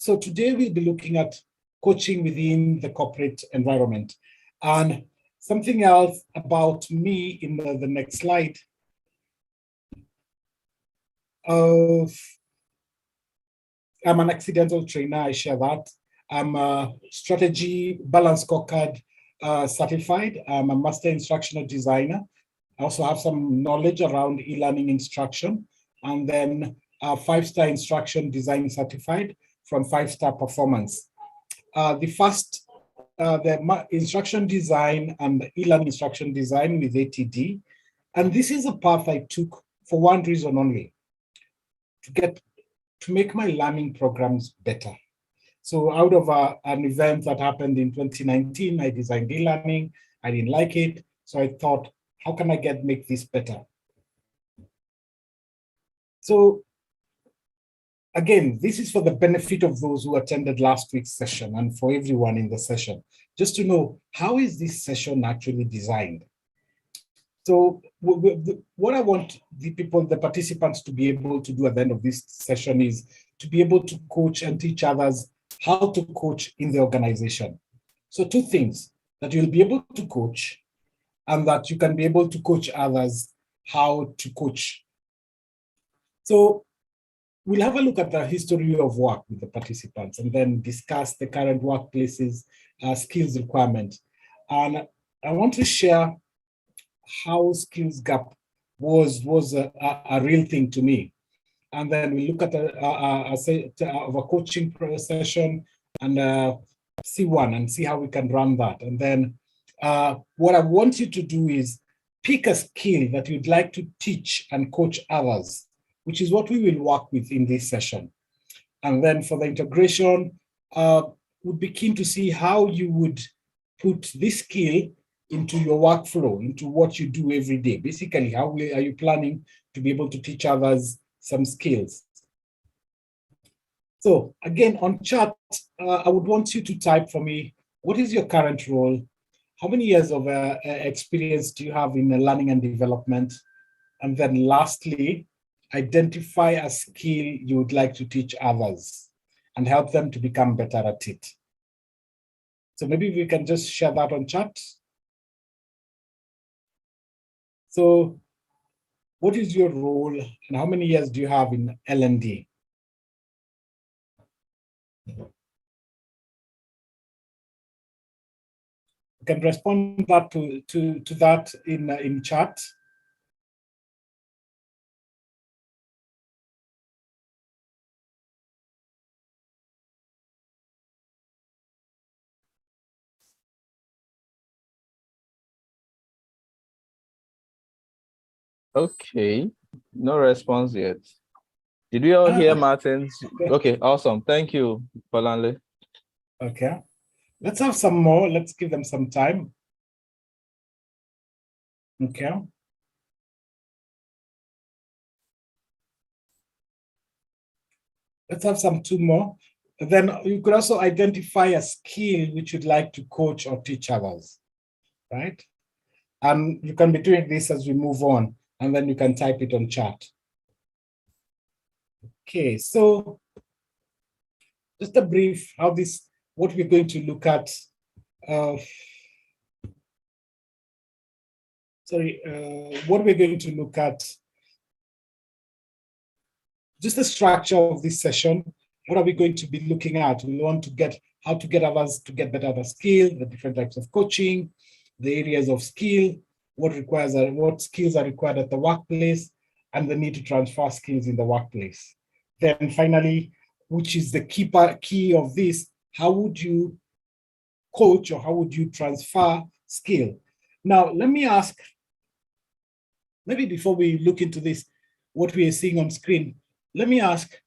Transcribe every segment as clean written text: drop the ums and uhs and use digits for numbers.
So today we'll be looking at coaching within the corporate environment. And something else about me in the next slide. I'm an accidental trainer, I share that. I'm a strategy balance scorecard certified. I'm a master instructional designer. I also have some knowledge around e-learning instruction, and then a 5-star instruction design certified from 5-star performance. The instruction design and the e-learning instruction design with ATD. And this is a path I took for one reason only, to make my learning programs better. So out of an event that happened in 2019, I designed e-learning. I didn't like it. So I thought, how can I make this better? So again, this is for the benefit of those who attended last week's session and for everyone in the session, just to know, how is this session actually designed? So what I want the participants to be able to do at the end of this session is to be able to coach and teach others how to coach in the organization. So 2 things, that you'll be able to coach and that you can be able to coach others how to coach. So we'll have a look at the history of work with the participants and then discuss the current workplaces, skills requirement. And I want to share how skills gap was a real thing to me. And then we look at a coaching session and C1 and see how we can run that. And then what I want you to do is pick a skill that you'd like to teach and coach others, which is what we will work with in this session. And then for the integration, we'd be keen to see how you would put this skill into your workflow, into what you do every day. Basically, how are you planning to be able to teach others some skills? So again, on chat, I would want you to type for me, what is your current role? How many years of experience do you have in learning and development? And then lastly, identify a skill you would like to teach others and help them to become better at it. So maybe we can just share that on chat. So what is your role and how many years do you have in L&D? You can respond that to that in chat. Okay, no response yet. Did we all hear Martin's? Okay, awesome. Thank you, Polanle. Okay, let's have some more. Let's give them some time. Okay. Let's have 2 more. Then you could also identify a skill which you'd like to coach or teach others, right? And you can be doing this as we move on, and then you can type it on chat. Okay, so just a brief what we're going to look at. What we're going to look at, just the structure of this session. What are we going to be looking at? We want to get how to get others to get better at a skill, the different types of coaching, the areas of skill, what skills are required at the workplace, and the need to transfer skills in the workplace. Then finally, which is the key of this, how would you coach or how would you transfer skill? Now, let me ask, maybe before we look into this, what we are seeing on screen, let me ask,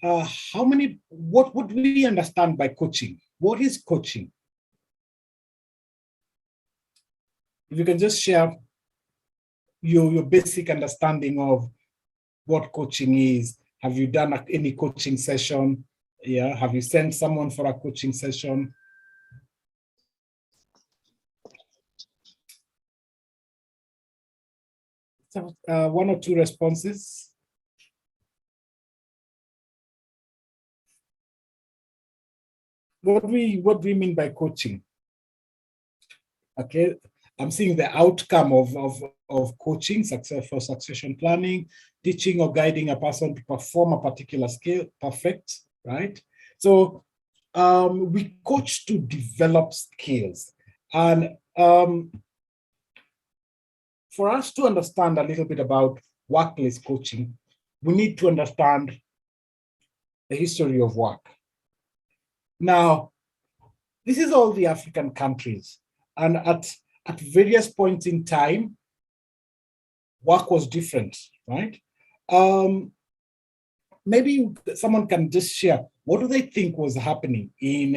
what would we understand by coaching? What is coaching? If you can just share your basic understanding of what coaching is. Have you done any coaching session? Yeah, have you sent someone for a coaching session? So, 1 or 2 responses. what do we mean by coaching? Okay, I'm seeing the outcome of coaching, success for succession planning, teaching or guiding a person to perform a particular skill, perfect, right? So we coach to develop skills. And for us to understand a little bit about workplace coaching, we need to understand the history of work. Now, this is all the African countries. And at various points in time, work was different, right? Maybe someone can just share, what do they think was happening in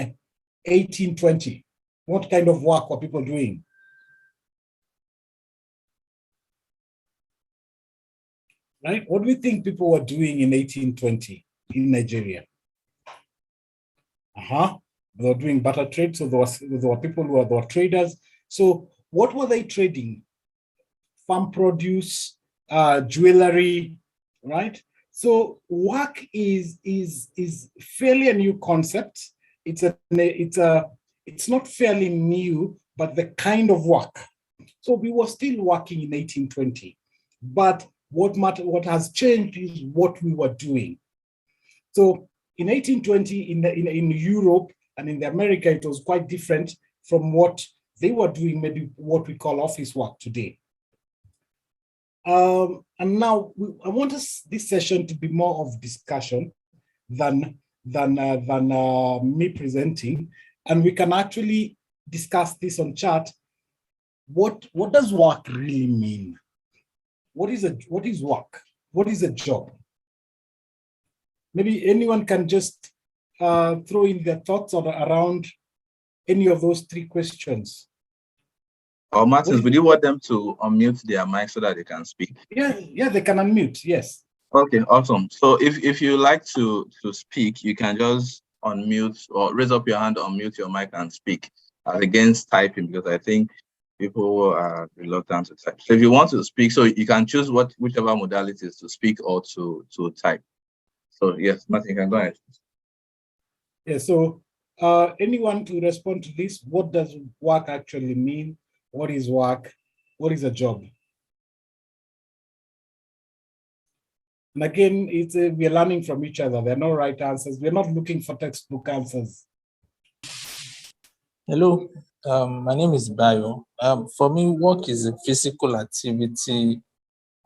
1820? What kind of work were people doing? Right? What do you think people were doing in 1820 in Nigeria? They were doing barter trade, so there were people who were traders. So what were they trading? Farm produce, jewelry, right? So work is fairly a new concept. It's not fairly new, but the kind of work. So we were still working in 1820, but what has changed is what we were doing. So in 1820 in Europe and in the America, it was quite different from what they were doing, maybe what we call office work today. And now I want this session to be more of discussion than me presenting, and we can actually discuss this on chat. What does work really mean? What is work? What is a job? Maybe anyone can just throw in their thoughts around any of those three questions. Or Martins, would you want them to unmute their mic so that they can speak? Yeah, they can unmute, yes. Okay, awesome. So if you like to speak, you can just unmute or raise up your hand, unmute your mic and speak, against typing, because I think people are reluctant to type. So if you want to speak, so you can choose whichever modalities to speak or to type. So yes, Martin, you can go ahead. Yeah, so anyone to respond to this, what does work actually mean? What is work? What is a job? And again, we are learning from each other. There are no right answers. We're not looking for textbook answers. Hello, my name is Bayo. For me, work is a physical activity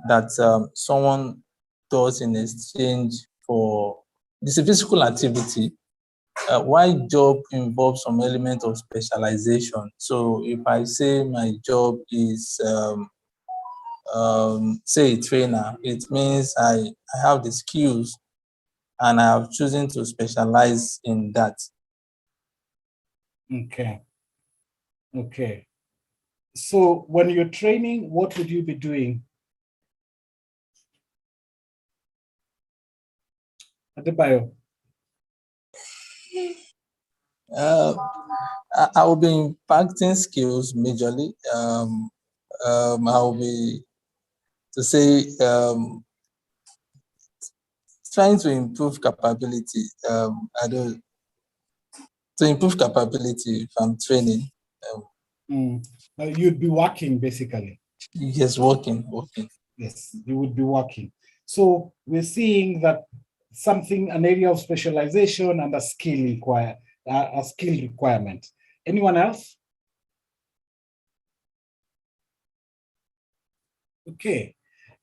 that someone does in exchange for. It's a physical activity. While job involves some element of specialization. So if I say my job is, say, a trainer, it means I have the skills and I have chosen to specialize in that. Okay. So when you're training, what would you be doing? Adebayo. I will be impacting skills majorly. I will be, to say, trying to improve capability. To improve capability if I'm training. You'd be working, basically. Yes, working. Yes, you would be working. So we're seeing that an area of specialization and a skill requirement. Anyone else? Okay.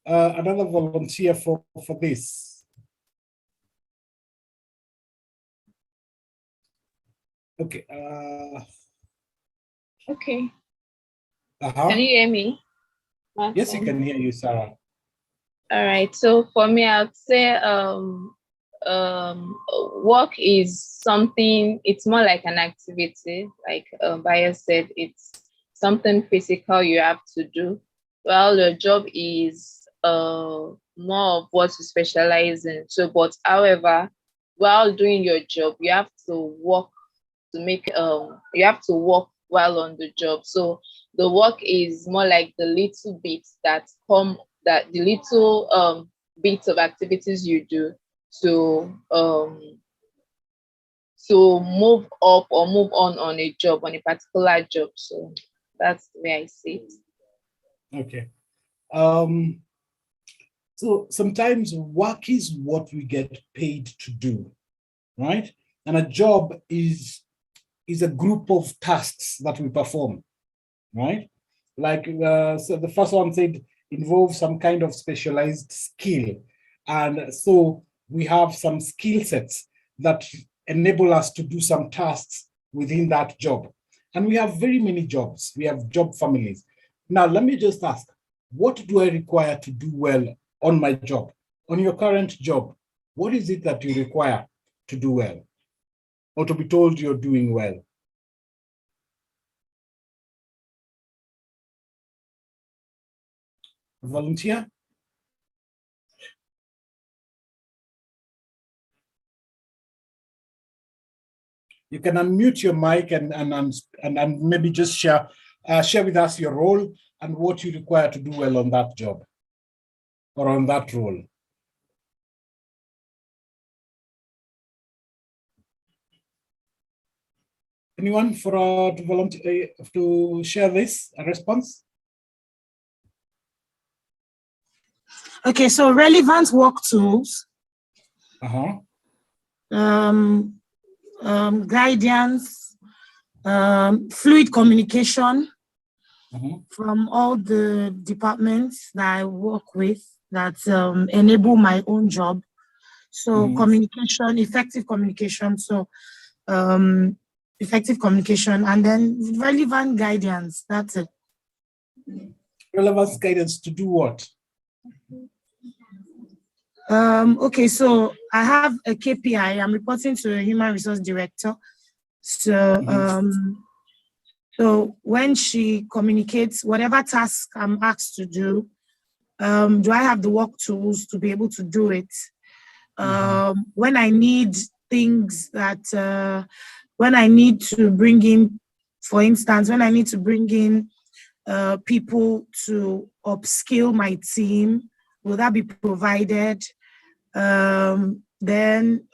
Another volunteer for this. Okay. Okay. Can you hear me? Martin? Yes, I can hear you, Sarah. All right. So for me, I'd say work is something, it's more like an activity. Like Bayo said, it's something physical you have to do. Well, your job is more of what you specialize in. So, but however, while doing your job, you have to work to make you have to work while on the job. So the work is more like the little bits that the little bits of activities you do to to move up or move on a job, on a particular job. So that's the way I see it. Okay. So sometimes work is what we get paid to do, right? And a job is a group of tasks that we perform, right? Like, so the first one said involve some kind of specialized skill. And so we have some skill sets that enable us to do some tasks within that job. And we have very many jobs. We have job families. Now, let me just ask, what do I require to do well on my job? On your current job, what is it that you require to do well or to be told you're doing well? Volunteer? You can unmute your mic and maybe just share with us your role and what you require to do well on that job or on that role. Anyone for to volunteer to share this a response? Okay, so relevant work tools, guidance, fluid communication from all the departments that I work with that enable my own job. So communication, effective communication. So effective communication, and then relevant guidance. That's it. Relevant guidance to do what? Okay, so I have a KPI. I'm reporting to a human resource director. So, so when she communicates whatever task I'm asked to do, do I have the work tools to be able to do it? When I need things that, when I need to bring in, for instance, when I need to bring in people to upskill my team, will that be provided? Then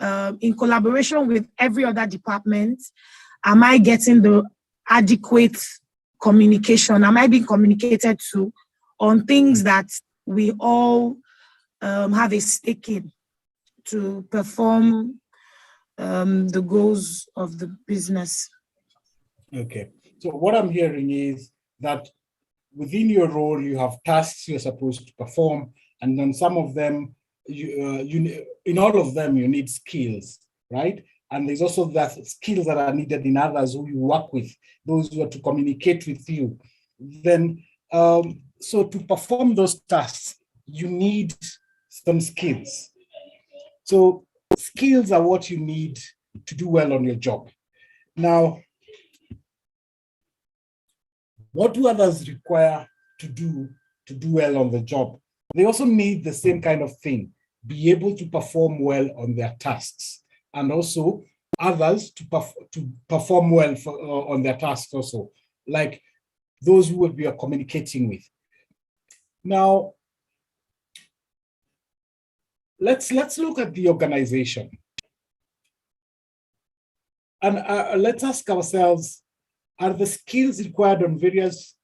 in collaboration with every other department, am I getting the adequate communication? Am I being communicated to on things that we all have a stake in to perform the goals of the business? Okay, so what I'm hearing is that within your role, you have tasks you're supposed to perform, and then some of them, in all of them, you need skills, right? And there's also that skills that are needed in others who you work with, those who are to communicate with you. Then, so to perform those tasks, you need some skills. So skills are what you need to do well on your job. Now, what do others require to do well on the job? They also need the same kind of thing, be able to perform well on their tasks, and also others to perform well on their tasks also, like those who we are communicating with. Now, let's look at the organization. And let's ask ourselves, are the skills required on various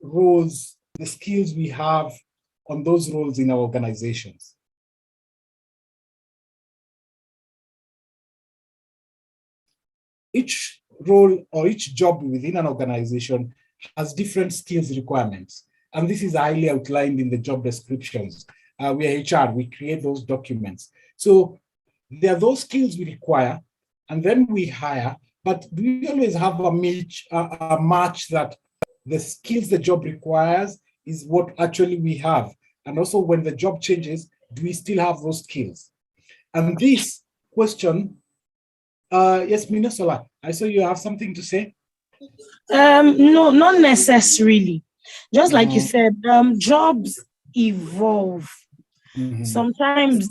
roles the skills we have on those roles in our organizations? Each role or each job within an organization has different skills requirements. And this is highly outlined in the job descriptions. We are HR, we create those documents. So there are those skills we require, and then we hire, but do we always have a match that the skills the job requires is what actually we have? And also when the job changes, do we still have those skills? And this question, yes, Minosola, I saw you have something to say. No, not necessarily. Just like you said, jobs evolve. Sometimes,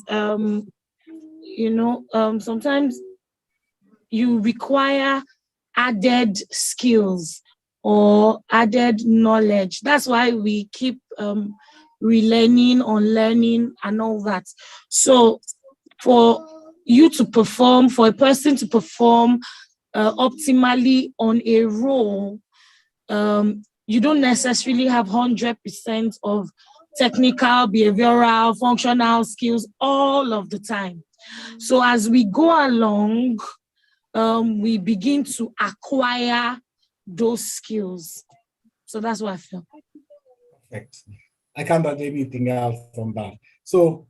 sometimes you require added skills or added knowledge. That's why we keep relearning, unlearning, and all that. So for you to perform, for a person to perform optimally on a role, you don't necessarily have 100% of technical, behavioral, functional skills all of the time. So as we go along, we begin to acquire those skills. So that's what I feel. Perfect. I can't add anything else on that. So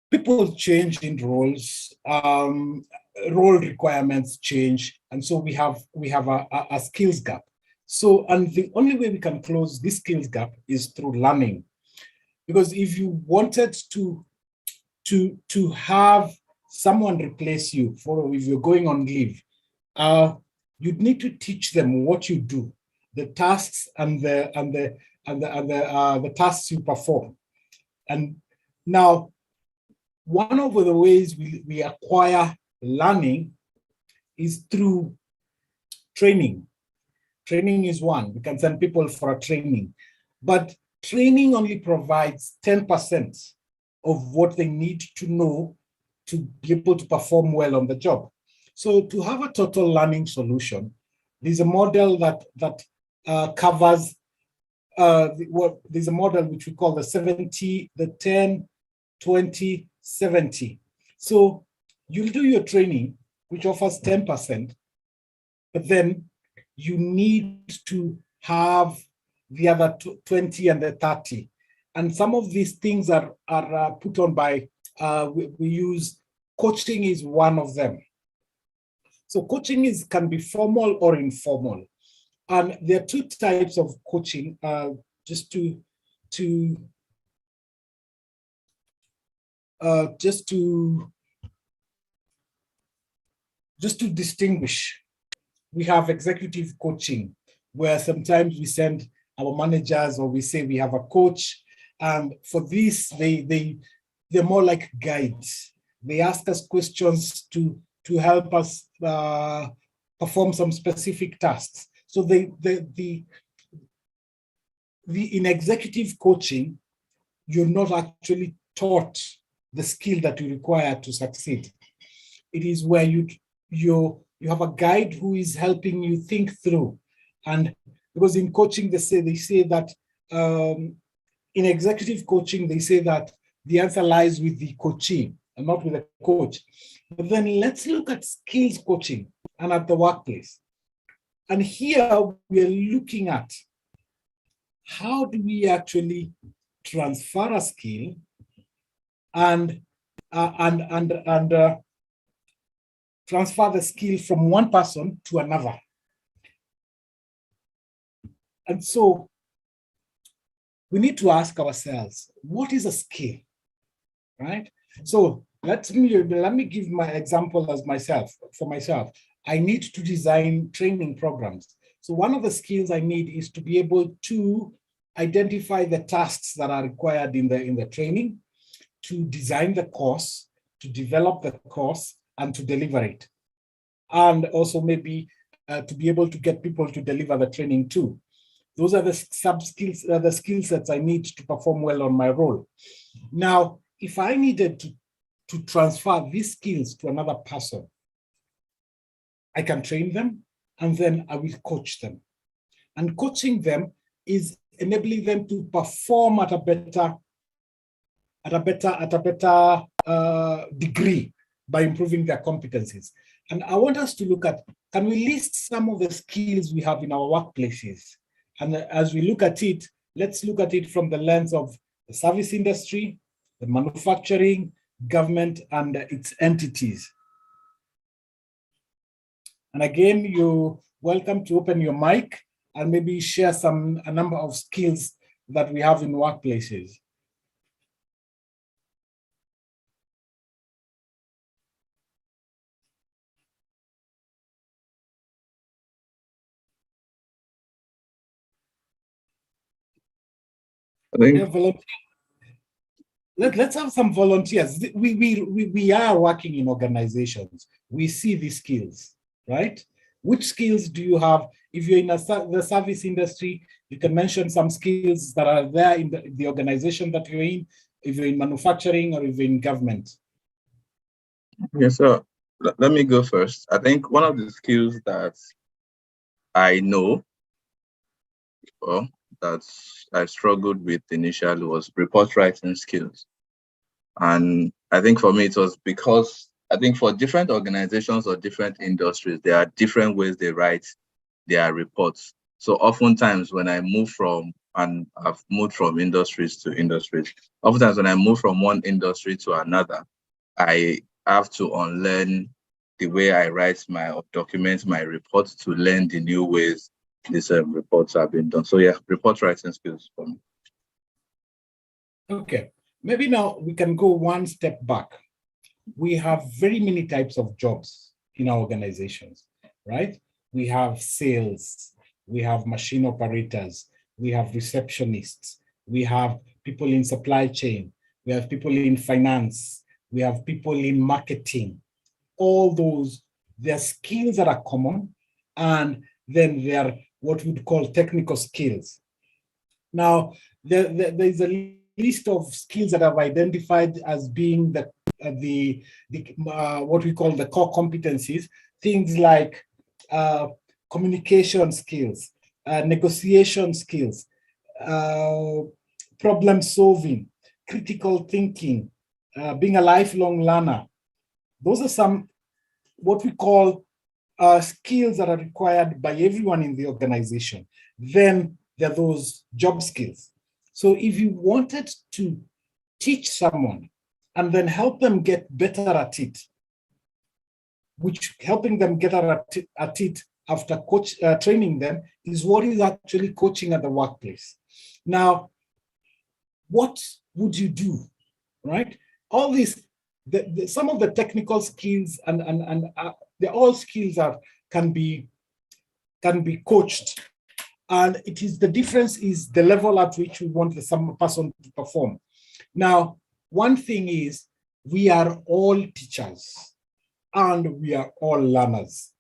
people change in roles, role requirements change, and so we have a skills gap. So, and the only way we can close this skills gap is through learning, because if you wanted to have someone replace you, for if you're going on leave, you'd need to teach them what you do, the tasks and the tasks you perform. And now, one of the ways we acquire learning is through training. Training is one. We can send people for a training, but training only provides 10% of what they need to know to be able to perform well on the job. So to have a total learning solution, there's a model that covers, there's a model which we call the 70, the 10, 20, 70. So you'll do your training, which offers 10%, but then you need to have the other 20 and the 30. And some of these things are put on by, we use, coaching is one of them. So coaching can be formal or informal. And there are two types of coaching, just to distinguish. We have executive coaching, where sometimes we send our managers, or we say we have a coach, and for this, they're more like guides. They ask us questions to help us perform some specific tasks. So in executive coaching, you're not actually taught the skill that you require to succeed. It is where you have a guide who is helping you think through. And because in coaching, they say that in executive coaching, they say that the answer lies with the coachee and not with the coach. But then let's look at skills coaching and at the workplace. And here we are looking at how do we actually transfer a skill and transfer the skill from one person to another. And so we need to ask ourselves, what is a skill, right? So let me give my example as for myself. I need to design training programs. So one of the skills I need is to be able to identify the tasks that are required in the training, to design the course, to develop the course, and to deliver it. And also maybe to be able to get people to deliver the training too. Those are the sub-skills, the skill sets I need to perform well on my role. Now, if I needed to transfer these skills to another person, I can train them, and then I will coach them. And coaching them is enabling them to perform at a better degree by improving their competencies. And I want us to look at, can we list some of the skills we have in our workplaces? And as we look at it, let's look at it from the lens of the service industry, the manufacturing, government, and its entities. And again, you're welcome to open your mic and maybe share a number of skills that we have in workplaces. Let's have some volunteers. We are working in organizations. We see these skills, right? Which skills do you have? If you're in the service industry, you can mention some skills that are there in the organization that you're in, if you're in manufacturing or if you're in government. Okay, so let me go first. I think one of the skills that I know, or that I struggled with initially, was report writing skills. And I think for me, it was because I think for different organizations or different industries, there are different ways they write their reports. So oftentimes when I move from, and I've moved from industries to industries, oftentimes when I move from one industry to another, I have to unlearn the way I write my or document my reports to learn the new ways these reports have been done. So yeah, report writing skills for me. Okay, maybe now we can go one step back. We have very many types of jobs in our organizations, right? We have sales, we have machine operators, we have receptionists, we have people in supply chain, we have people in finance, we have people in marketing. All those, they're skills that are common, and then they are what we'd call technical skills. Now, there's a list of skills that I've identified as being the what we call the core competencies, things like communication skills, negotiation skills, problem solving, critical thinking, being a lifelong learner. Those are some what we call skills that are required by everyone in the organization. Then there are those job skills. So if you wanted to teach someone and then help them get better at it, which helping them get at it after training them is what is actually coaching at the workplace. Now, what would you do, right? All these, some of the technical skills and they're all skills that can be coached. And it is the difference is the level at which we want some person to perform. Now, one thing is we are all teachers and we are all learners.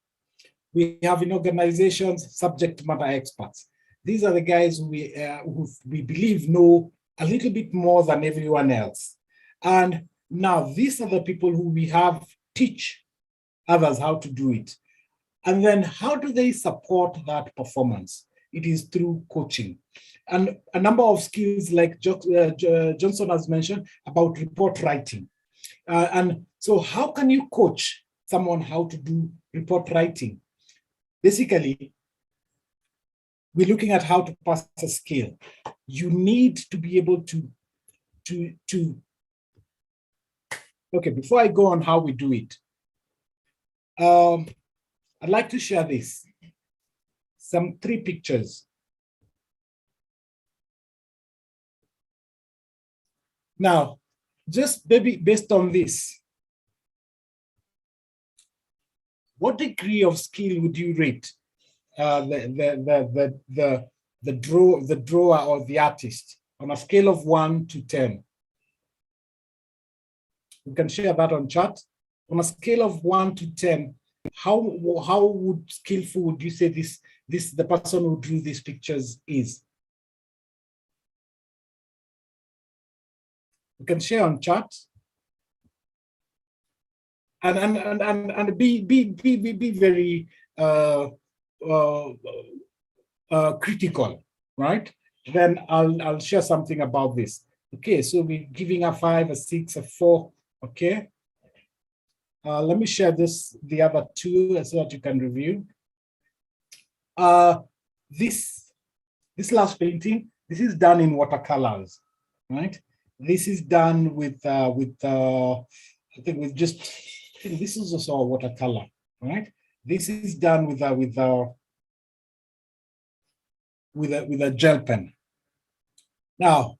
We have in organizations subject matter experts. These are the guys who we believe know a little bit more than everyone else. And now these are the people who we have teach others how to do it. And then how do they support that performance? It is through coaching. And a number of skills like Johnson has mentioned about report writing. And so how can you coach someone how to do report writing? Basically, we're looking at how to pass a skill. You need to be able to okay, before I go on how we do it, I'd like to share this. Some 3 pictures. Now, just maybe based on this, what degree of skill would you rate the drawer or the artist on a scale of 1 to 10? We can share that on chat. On a scale of 1 to 10, how skillful would you say the person who drew these pictures is? We can share on chat. And be very critical, right? Then I'll share something about this. Okay, so we're giving a 5, a 6, a 4. Okay. Let me share the other 2 so that you can review. This last painting, this is done in watercolors, right? This is done with I think with just, I think this is also a watercolor, right? This is done with a gel pen. Now,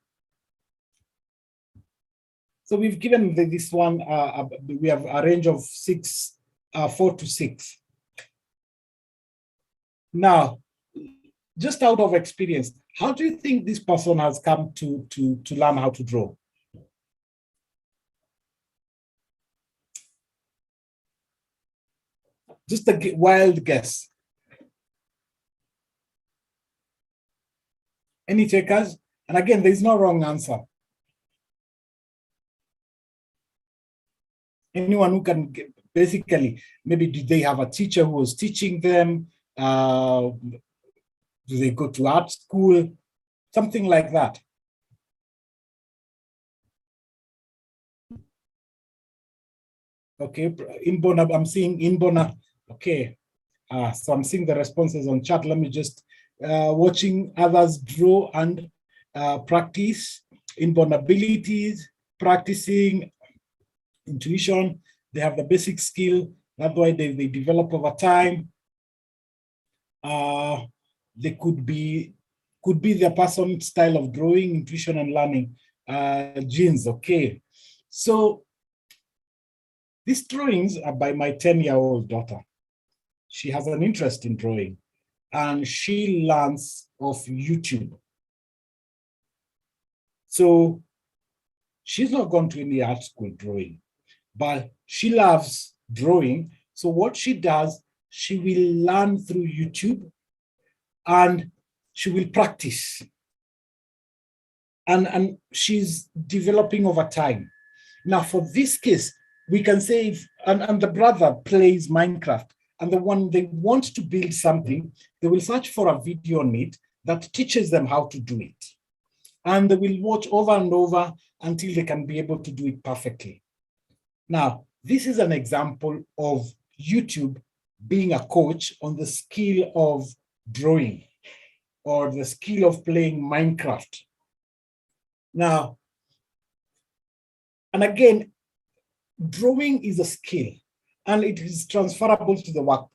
so we've given this one, we have a range of 4 to 6. Now, just out of experience, how do you think this person has come to learn how to draw? Just a wild guess. Any takers? And again, there's no wrong answer. Anyone who can basically, maybe do they have a teacher who was teaching them? Do they go to art school? Something like that. Okay, Inbona, I'm seeing Inbona. Okay, so I'm seeing the responses on chat. Let me just, watching others draw and practice inborn abilities, practicing intuition. They have the basic skill. That's why they develop over time. They could be their person's style of drawing, intuition, and learning. Genes, okay. So these drawings are by my 10-year-old daughter. She has an interest in drawing, and she learns off YouTube. So she's not gone to any art school drawing, but she loves drawing. So what she does, she will learn through YouTube and she will practice. And she's developing over time. Now, for this case, we can say, and the brother plays Minecraft, and the one they want to build something, they will search for a video on it that teaches them how to do it. And they will watch over and over until they can be able to do it perfectly. Now, this is an example of YouTube being a coach on the skill of drawing or the skill of playing Minecraft. Now, and again, drawing is a skill and it is transferable to the work.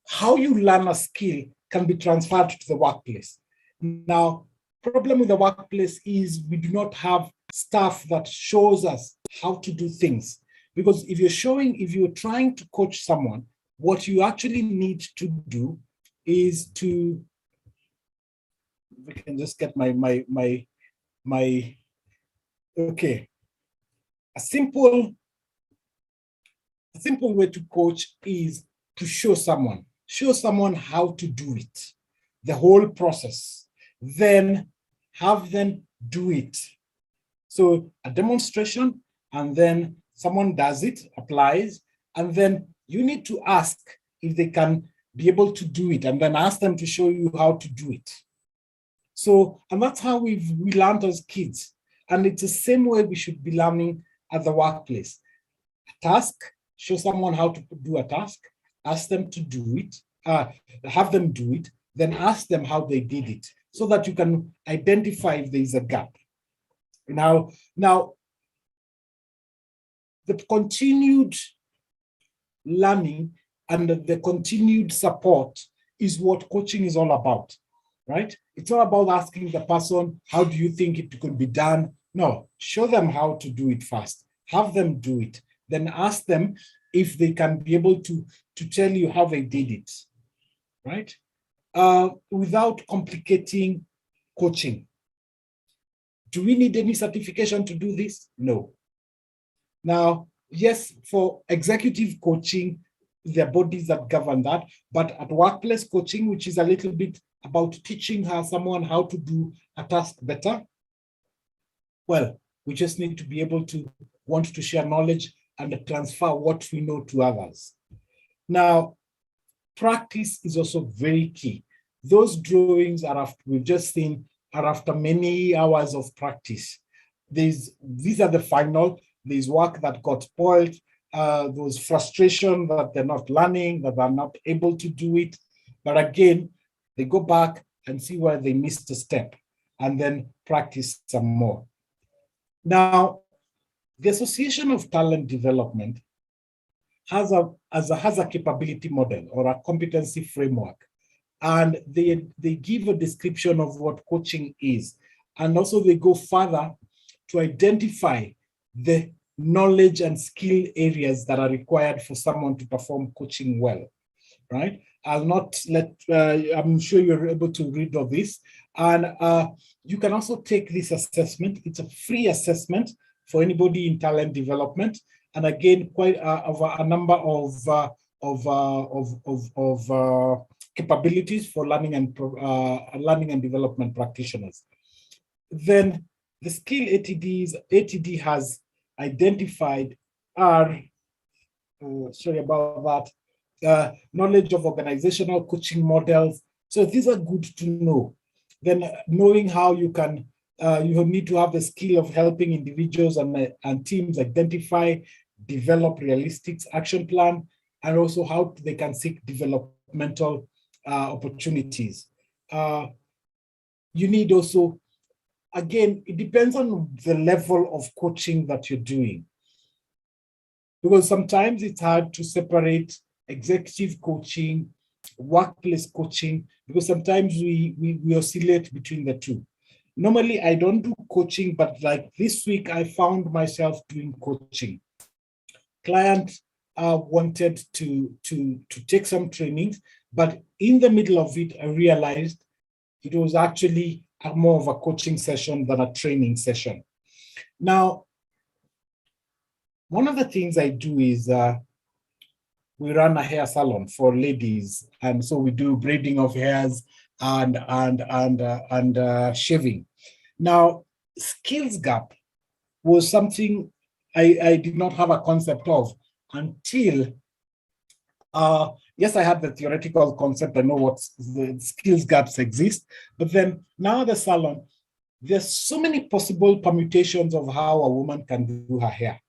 How you learn a skill can be transferred to the workplace. Now, problem with the workplace is we do not have staff that shows us how to do things. Because if you're trying to coach someone, what you actually need to do is to, we can just get okay. A simple way to coach is to show someone how to do it, the whole process, then have them do it. So a demonstration, and then someone does it, applies, and then you need to ask if they can be able to do it, and then ask them to show you how to do it. So, and that's how we learned as kids. And it's the same way we should be learning at the workplace. A task, show someone how to do a task, ask them to do it, have them do it, then ask them how they did it, so that you can identify if there is a gap. Now, the continued learning and the continued support is what coaching is all about, right? It's all about asking the person, how do you think it could be done? No, show them how to do it first. Have them do it. Then ask them if they can be able to tell you how they did it, right? Without complicating coaching. Do we need any certification to do this? No. Now, yes, for executive coaching, there are bodies that govern that, but at workplace coaching, which is a little bit about teaching someone how to do a task better, well, we just need to be able to want to share knowledge and transfer what we know to others. Now, practice is also very key. Those drawings we've just seen are after many hours of practice. These are the final. There's work that got spoiled. There's frustration that they're not learning, that they're not able to do it. But again, they go back and see where they missed a step and then practice some more. Now, the Association of Talent Development has a capability model or a competency framework. And they give a description of what coaching is. And also they go further to identify the knowledge and skill areas that are required for someone to perform coaching well, right? I'll not let, I'm sure you're able to read of this. And you can also take this assessment. It's a free assessment for anybody in talent development. And again, quite a number of capabilities for learning and development practitioners. Then the skill ATD has identified are, sorry about that, knowledge of organizational coaching models. So these are good to know. Then knowing how you can, you need to have the skill of helping individuals and teams identify, develop realistic action plan, and also how they can seek developmental opportunities. You need also, again, it depends on the level of coaching that you're doing. Because sometimes it's hard to separate executive coaching, workplace coaching, because sometimes we oscillate between the two. Normally, I don't do coaching, but like this week, I found myself doing coaching. Client wanted to take some trainings, but in the middle of it, I realized it was actually more of a coaching session than a training session. Now, one of the things I do is we run a hair salon for ladies, and so we do braiding of hairs and shaving. Now, skills gap was something I did not have a concept of until, yes, I had the theoretical concept. I know what the skills gaps exist, but then now the salon, there's so many possible permutations of how a woman can do her hair.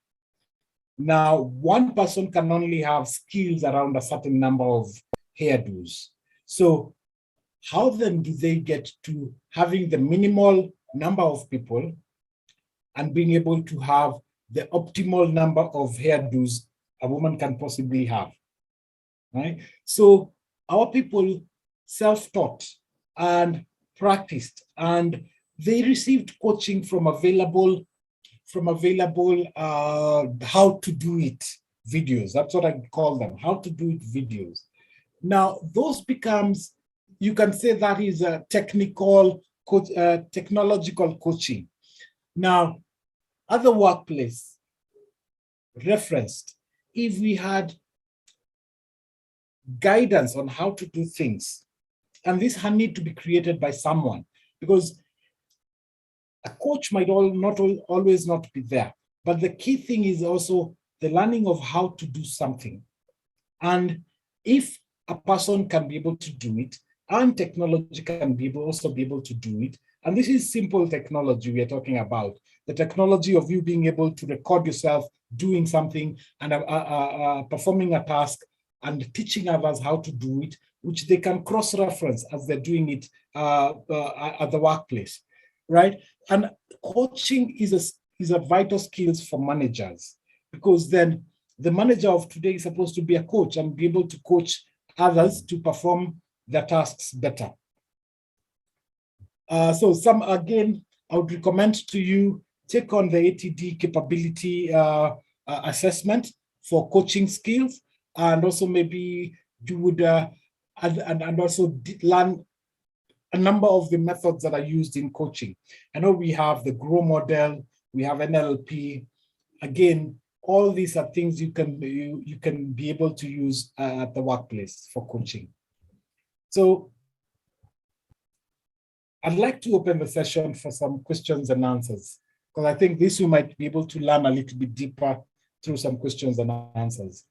Now, one person can only have skills around a certain number of hairdos. So how then do they get to having the minimal number of people and being able to have the optimal number of hairdos a woman can possibly have, right? So our people self-taught and practiced, and they received coaching from available how to do it videos. That's what I call them, how to do it videos. Now, those becomes, you can say that is a technological coaching. Now, other workplace referenced, if we had guidance on how to do things, and this need to be created by someone, because a coach might always not be there. But the key thing is also the learning of how to do something. And if a person can be able to do it, and technology can also be able to do it, and this is simple technology we are talking about, the technology of you being able to record yourself doing something and performing a task and teaching others how to do it, which they can cross-reference as they're doing it at the workplace, right? And coaching is a vital skills for managers, because then the manager of today is supposed to be a coach and be able to coach others to perform their tasks better. So again, I would recommend to you, take on the ATD capability assessment for coaching skills, and also maybe you would, and also learn a number of the methods that are used in coaching. I know we have the GROW model, we have NLP. Again, all these are things you can be able to use at the workplace for coaching. So I'd like to open the session for some questions and answers, because I think this you might be able to learn a little bit deeper through some questions and answers.